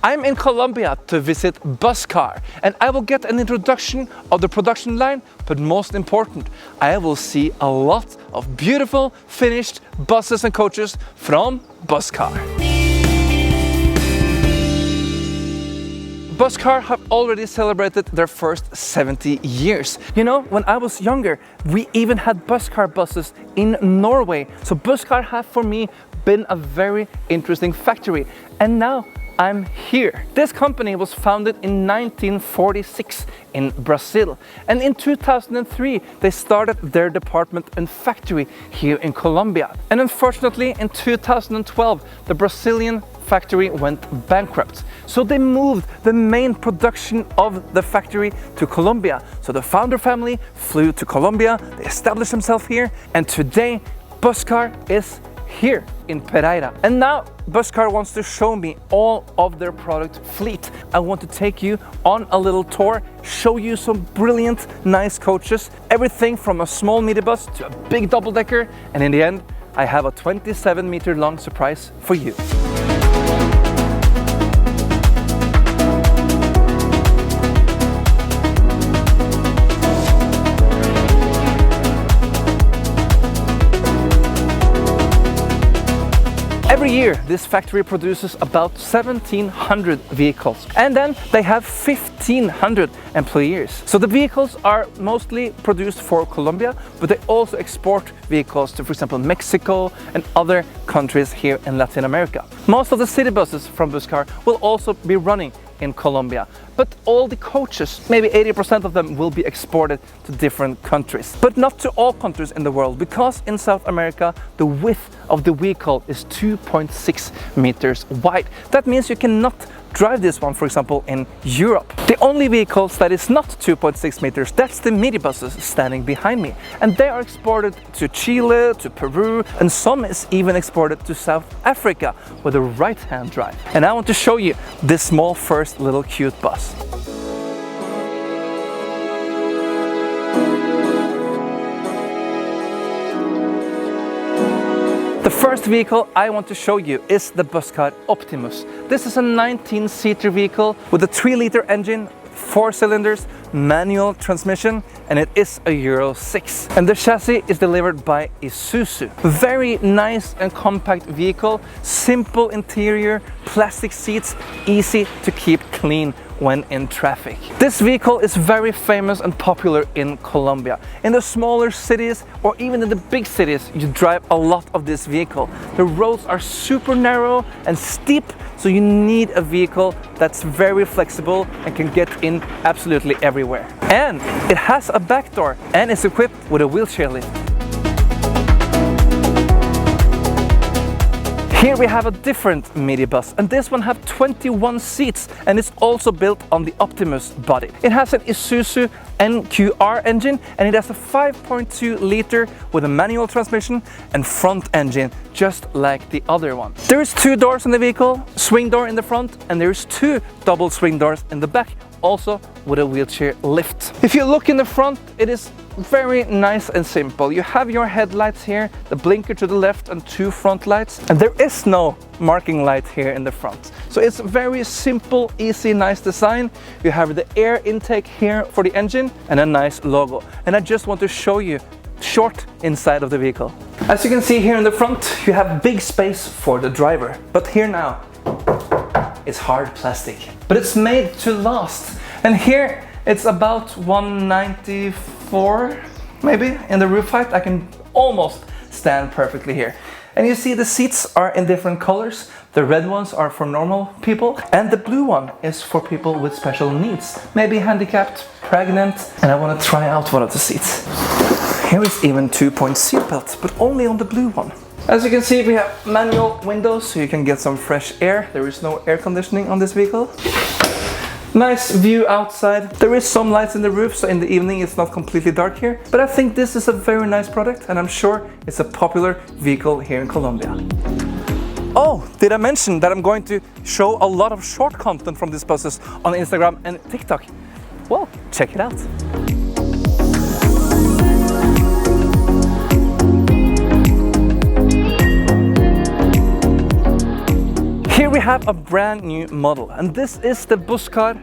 I'm in Colombia to visit Busscar, and I will get an introduction of the production line, but most important, I will see a lot of beautiful finished buses and coaches from Busscar. Busscar have already celebrated their first 70 years. You know, when I was younger, we even had Busscar buses in Norway. So Busscar have for me been a very interesting factory. And now I'm here. This company was founded in 1946 in Brazil. And in 2003, they started their department and factory here in Colombia. And unfortunately, in 2012, the Brazilian factory went bankrupt. So they moved the main production of the factory to Colombia. So the founder family flew to Colombia, they established themselves here, and today Busscar is here in Pereira. And now Busscar wants to show me all of their product fleet. I want to take you on a little tour, show you some brilliant, nice coaches, everything from a small midibus to a big double-decker, and in the end, I have a 27-meter long surprise for you. Every year, this factory produces about 1,700 vehicles, and then they have 1,500 employees. So the vehicles are mostly produced for Colombia, but they also export vehicles to, for example, Mexico and other countries here in Latin America. Most of the city buses from Busscar will also be running in Colombia, but all the coaches, maybe 80% of them, will be exported to different countries. But not to all countries in the world, because in South America the width of the vehicle is 2.6 meters wide. That means you cannot drive this one, for example, in Europe. The only vehicles that is not 2.6 meters, that's the Midibuses standing behind me. And they are exported to Chile, to Peru, and some is even exported to South Africa with a right-hand drive. And I want to show you this small first little cute bus. The first vehicle I want to show you is the Busscar Optimus. This is a 19-seater vehicle with a 3-liter engine, 4 cylinders, manual transmission, and it is a Euro 6. And the chassis is delivered by Isuzu. Very nice and compact vehicle, simple interior, plastic seats, easy to keep clean when in traffic. This vehicle is very famous and popular in Colombia. In the smaller cities or even in the big cities, you drive a lot of this vehicle. The roads are super narrow and steep, so you need a vehicle that's very flexible and can get in absolutely everywhere. And it has a back door and is equipped with a wheelchair lift. Here we have a different midibus, and this one has 21 seats, and it's also built on the Optimus body. It has an Isuzu NQR engine, and it has a 5.2 liter with a manual transmission and front engine, just like the other one. There's 2 doors in the vehicle, swing door in the front, and there's 2 double swing doors in the back, also with a wheelchair lift. If you look in the front, it is very nice and simple. You have your headlights here, the blinker to the left, and 2 front lights, and there is no marking light here in the front. So it's very simple, easy, nice design. You have the air intake here for the engine and a nice logo. And I just want to show you short inside of the vehicle. As you can see here in the front, you have big space for the driver. But here now, it's hard plastic, but it's made to last. And here it's about 194 maybe in the roof height. I can almost stand perfectly here. And you see the seats are in different colors. The red ones are for normal people, and the blue one is for people with special needs, maybe handicapped, pregnant. And I want to try out one of the seats. Here is even 2-point seat belt, but only on the blue one. As you can see, we have manual windows, so you can get some fresh air. There is no air conditioning on this vehicle. Nice view outside. There is some lights in the roof, so in the evening it's not completely dark here. But I think this is a very nice product, and I'm sure it's a popular vehicle here in Colombia. Oh, did I mention that I'm going to show a lot of short content from these buses on Instagram and TikTok? Well, check it out. we have a brand new model, and this is the Busscar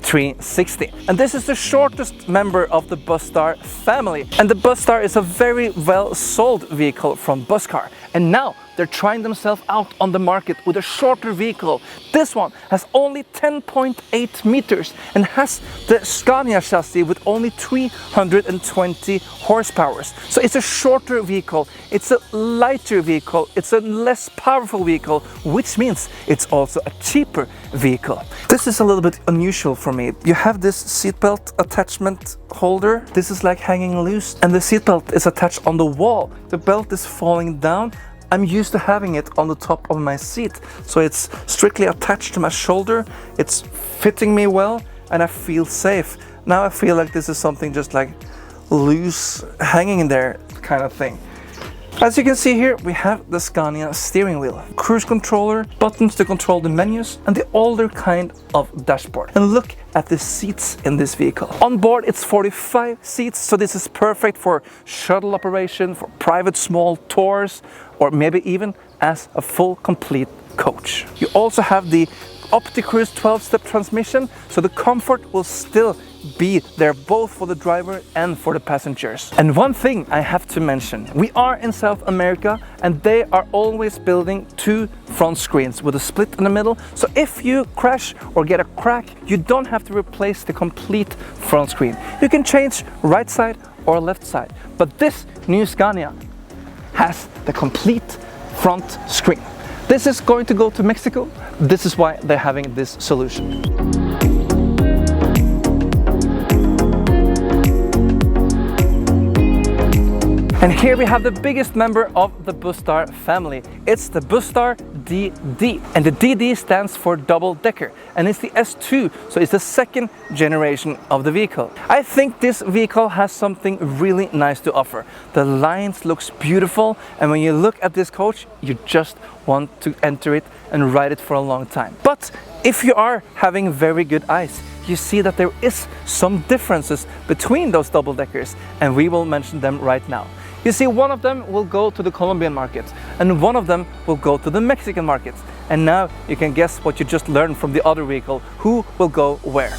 360. And this is the shortest member of the Busscar family. And the Busscar is a very well sold vehicle from Busscar. And now they're trying themselves out on the market with a shorter vehicle. This one has only 10.8 meters and has the Scania chassis with only 320 horsepower. So it's a shorter vehicle, it's a lighter vehicle, it's a less powerful vehicle, which means it's also a cheaper vehicle. This is a little bit unusual for me. You have this seatbelt attachment holder. This is like hanging loose, and the seatbelt is attached on the wall. The belt is falling down. I'm used to having it on the top of my seat, so it's strictly attached to my shoulder. It's fitting me well, and I feel safe. Now I feel like this is something just like loose, hanging in there kind of thing. As you can see here, we have the Scania steering wheel, cruise controller, buttons to control the menus, and the older kind of dashboard. And look at the seats in this vehicle. On board it's 45 seats, so this is perfect for shuttle operation, for private small tours, or maybe even as a full complete coach. You also have the OptiCruise 12-step transmission, so the comfort will still be there both for the driver and for the passengers. And one thing I have to mention, we are in South America and they are always building two front screens with a split in the middle, so if you crash or get a crack, you don't have to replace the complete front screen. You can change right side or left side, but this new Scania has the complete front screen. This is going to go to Mexico. This is why they're having this solution. And here we have the biggest member of the Busscar family. It's the Busscar DD. And the DD stands for double-decker. And it's the S2, so it's the second generation of the vehicle. I think this vehicle has something really nice to offer. The lines looks beautiful, and when you look at this coach, you just want to enter it and ride it for a long time. But if you are having very good eyes, you see that there is some differences between those double-deckers, and we will mention them right now. You see, one of them will go to the Colombian market, and one of them will go to the Mexican market. And now you can guess what you just learned from the other vehicle, who will go where.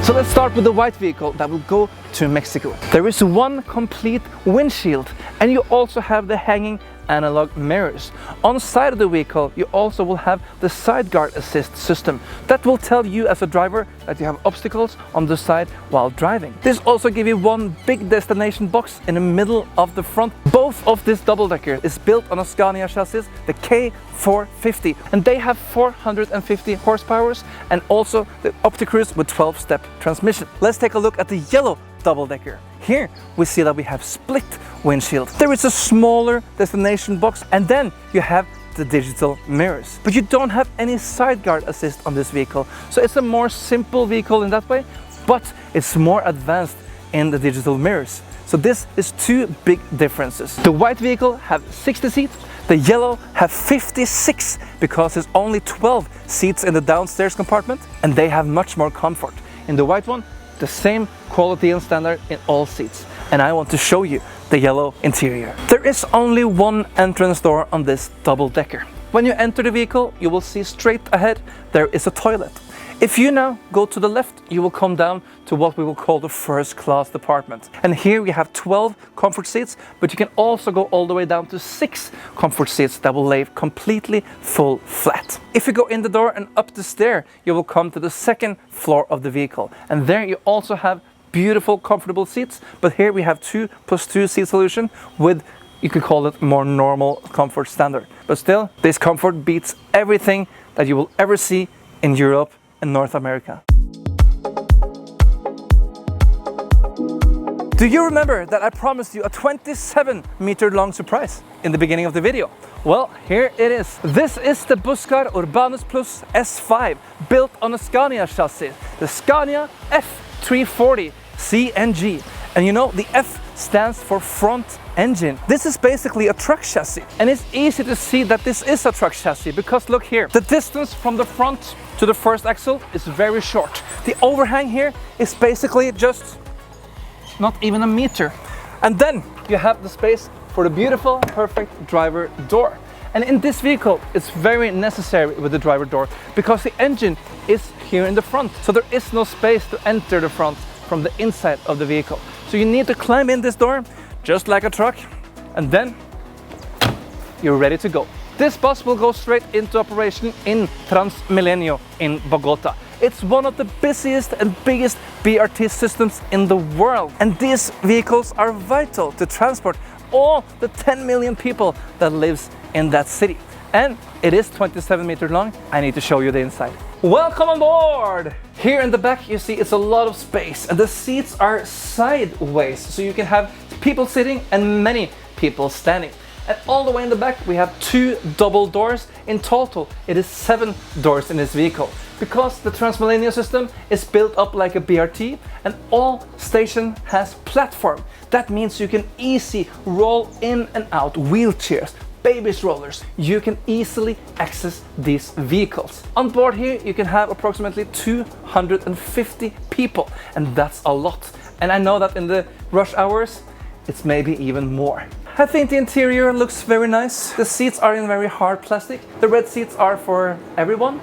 So let's start with the white vehicle that will go to Mexico. There is one complete windshield, and you also have the hanging analog mirrors. On the side of the vehicle, you also will have the side guard assist system that will tell you as a driver that you have obstacles on the side while driving. This also gives you one big destination box in the middle of the front. Both of this double-decker is built on a Scania chassis, the K450, and they have 450 horsepower and also the OptiCruise with 12-step transmission. Let's take a look at the yellow double-decker. Here we see that we have split windshield. There is a smaller destination box, and then you have the digital mirrors. But you don't have any side guard assist on this vehicle, so it's a more simple vehicle in that way, but it's more advanced in the digital mirrors. So this is two big differences. The white vehicle have 60 seats, the yellow have 56 because there's only 12 seats in the downstairs compartment, and they have much more comfort. In the white one, the same quality and standard in all seats. And I want to show you the yellow interior. There is only one entrance door on this double-decker. When you enter the vehicle, you will see straight ahead there is a toilet. If you now go to the left, you will come down to what we will call the first class department. And here we have 12 comfort seats, but you can also go all the way down to 6 comfort seats that will lay completely full flat. If you go in the door and up the stair, you will come to the second floor of the vehicle. And there you also have beautiful, comfortable seats, but here we have 2+2 seat solution with, you could call it, more normal comfort standard. But still, this comfort beats everything that you will ever see in Europe and North America. Do you remember that I promised you a 27-meter long surprise in the beginning of the video? Well, here it is. This is the Busscar Optimus Plus S5, built on a Scania chassis, the Scania F340 CNG. And you know, the F stands for front engine. This is basically a truck chassis, and it's easy to see that this is a truck chassis because look here, the distance from the front to the first axle is very short. The overhang here is basically just not even a meter, and then you have the space for the beautiful, perfect driver door. And in this vehicle, it's very necessary with the driver door because the engine is here in the front. So there is no space to enter the front from the inside of the vehicle. So you need to climb in this door, just like a truck, and then you're ready to go. This bus will go straight into operation in Transmilenio in Bogota. It's one of the busiest and biggest BRT systems in the world. And these vehicles are vital to transport all the 10 million people that lives in that city. And it is 27 meters long. I need to show you the inside. Welcome on board! Here in the back you see it's a lot of space and the seats are sideways, so you can have people sitting and many people standing. And all the way in the back we have 2 double doors. In total it is 7 doors in this vehicle. Because the Transmilenio system is built up like a BRT and all station has platform. That means you can easily roll in and out wheelchairs, baby strollers. You can easily access these vehicles. On board here you can have approximately 250 people, and that's a lot. And I know that in the rush hours it's maybe even more. I think the interior looks very nice. The seats are in very hard plastic. The red seats are for everyone,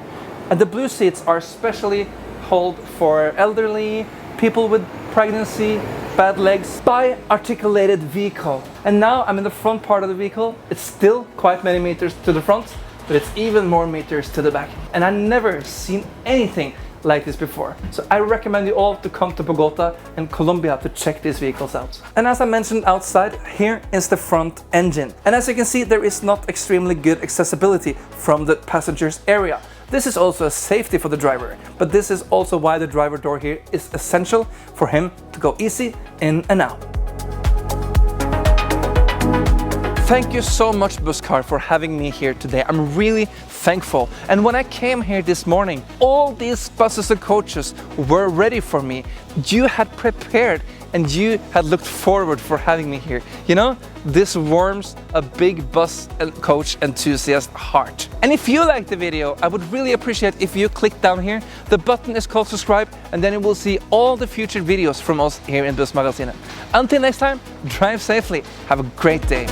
and the blue seats are specially held for elderly, people with pregnancy, bad legs, bi-articulated vehicle. And now I'm in the front part of the vehicle. It's still quite many meters to the front, but it's even more meters to the back. And I've never seen anything like this before. So I recommend you all to come to Bogota and Colombia to check these vehicles out. And as I mentioned outside, here is the front engine. And as you can see, there is not extremely good accessibility from the passengers area. This is also a safety for the driver, but this is also why the driver door here is essential for him to go easy in and out. Thank you so much, Busscar, for having me here today. I'm really thankful. And when I came here this morning, all these buses and coaches were ready for me. You had prepared and you had looked forward for having me here. You know, this warms a big bus and coach enthusiast heart. And if you liked the video, I would really appreciate if you click down here. The button is called subscribe, and then you will see all the future videos from us here in Bussmagasinet. Until next time, drive safely. Have a great day.